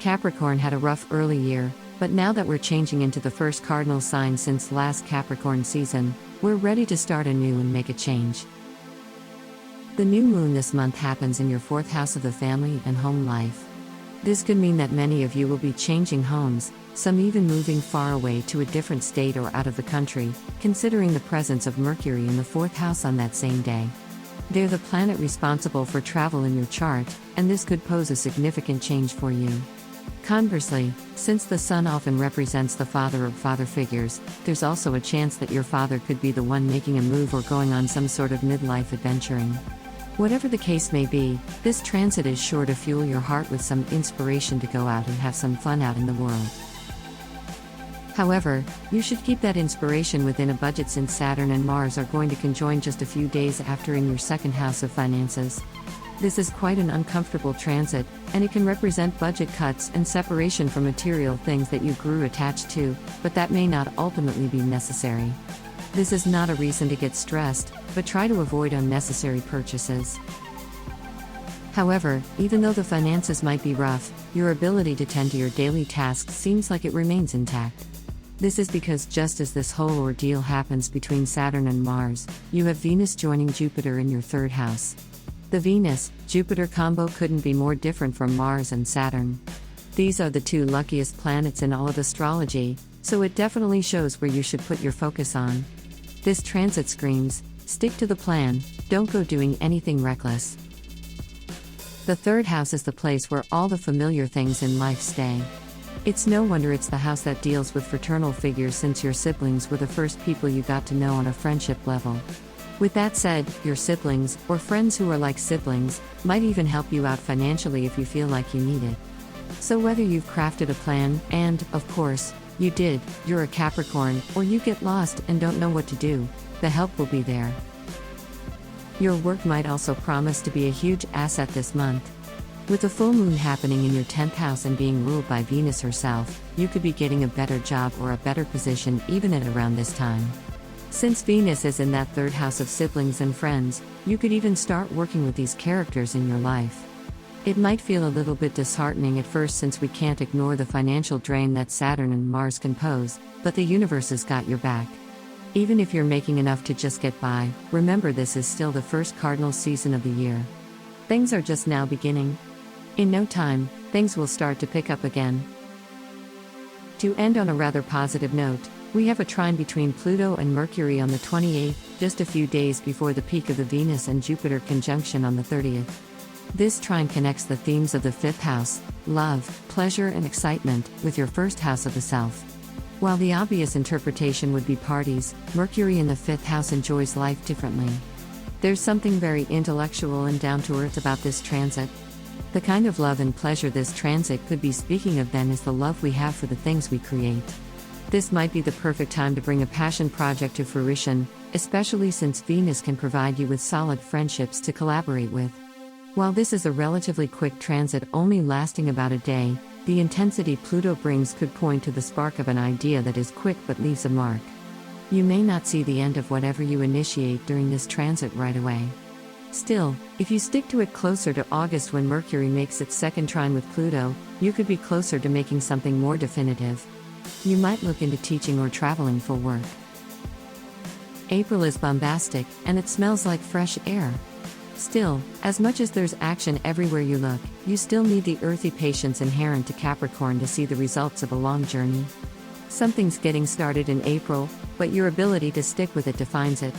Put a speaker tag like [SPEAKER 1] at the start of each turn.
[SPEAKER 1] Capricorn had a rough early year, but now that we're changing into the first cardinal sign since last Capricorn season, we're ready to start anew and make a change. The new moon this month happens in your fourth house of the family and home life. This could mean that many of you will be changing homes, some even moving far away to a different state or out of the country, considering the presence of Mercury in the fourth house on that same day. They're the planet responsible for travel in your chart, and this could pose a significant change for you. Conversely, since the sun often represents the father or father figures, there's also a chance that your father could be the one making a move or going on some sort of midlife adventuring. Whatever the case may be, this transit is sure to fuel your heart with some inspiration to go out and have some fun out in the world. However, you should keep that inspiration within a budget since Saturn and Mars are going to conjoin just a few days after in your second house of finances. This is quite an uncomfortable transit, and it can represent budget cuts and separation from material things that you grew attached to, but that may not ultimately be necessary. This is not a reason to get stressed, but try to avoid unnecessary purchases. However, even though the finances might be rough, your ability to tend to your daily tasks seems like it remains intact. This is because just as this whole ordeal happens between Saturn and Mars, you have Venus joining Jupiter in your third house. The Venus-Jupiter combo couldn't be more different from Mars and Saturn. These are the two luckiest planets in all of astrology, so it definitely shows where you should put your focus on. This transit screams, stick to the plan, don't go doing anything reckless. The third house is the place where all the familiar things in life stay. It's no wonder it's the house that deals with fraternal figures, since your siblings were the first people you got to know on a friendship level. With that said, your siblings, or friends who are like siblings, might even help you out financially if you feel like you need it. So whether you've crafted a plan, and, of course, you did, you're a Capricorn, or you get lost and don't know what to do, the help will be there. Your work might also promise to be a huge asset this month. With the full moon happening in your 10th house and being ruled by Venus herself, you could be getting a better job or a better position even at around this time. Since Venus is in that third house of siblings and friends, you could even start working with these characters in your life. It might feel a little bit disheartening at first, since we can't ignore the financial drain that Saturn and Mars can pose, but the universe has got your back. Even if you're making enough to just get by, remember this is still the first cardinal season of the year. Things are just now beginning. In no time, things will start to pick up again. To end on a rather positive note, we have a trine between Pluto and Mercury on the 28th, just a few days before the peak of the Venus and Jupiter conjunction on the 30th. This trine connects the themes of the fifth house, love, pleasure and excitement, with your first house of the self. While the obvious interpretation would be parties, Mercury in the fifth house enjoys life differently. There's something very intellectual and down-to-earth about this transit. The kind of love and pleasure this transit could be speaking of then is the love we have for the things we create. This might be the perfect time to bring a passion project to fruition, especially since Venus can provide you with solid friendships to collaborate with. While this is a relatively quick transit only lasting about a day, the intensity Pluto brings could point to the spark of an idea that is quick but leaves a mark. You may not see the end of whatever you initiate during this transit right away. Still, if you stick to it closer to August when Mercury makes its second trine with Pluto, you could be closer to making something more definitive. You might look into teaching or traveling for work. April is bombastic, and it smells like fresh air. Still, as much as there's action everywhere you look, you still need the earthy patience inherent to Capricorn to see the results of a long journey. Something's getting started in April, but your ability to stick with it defines it.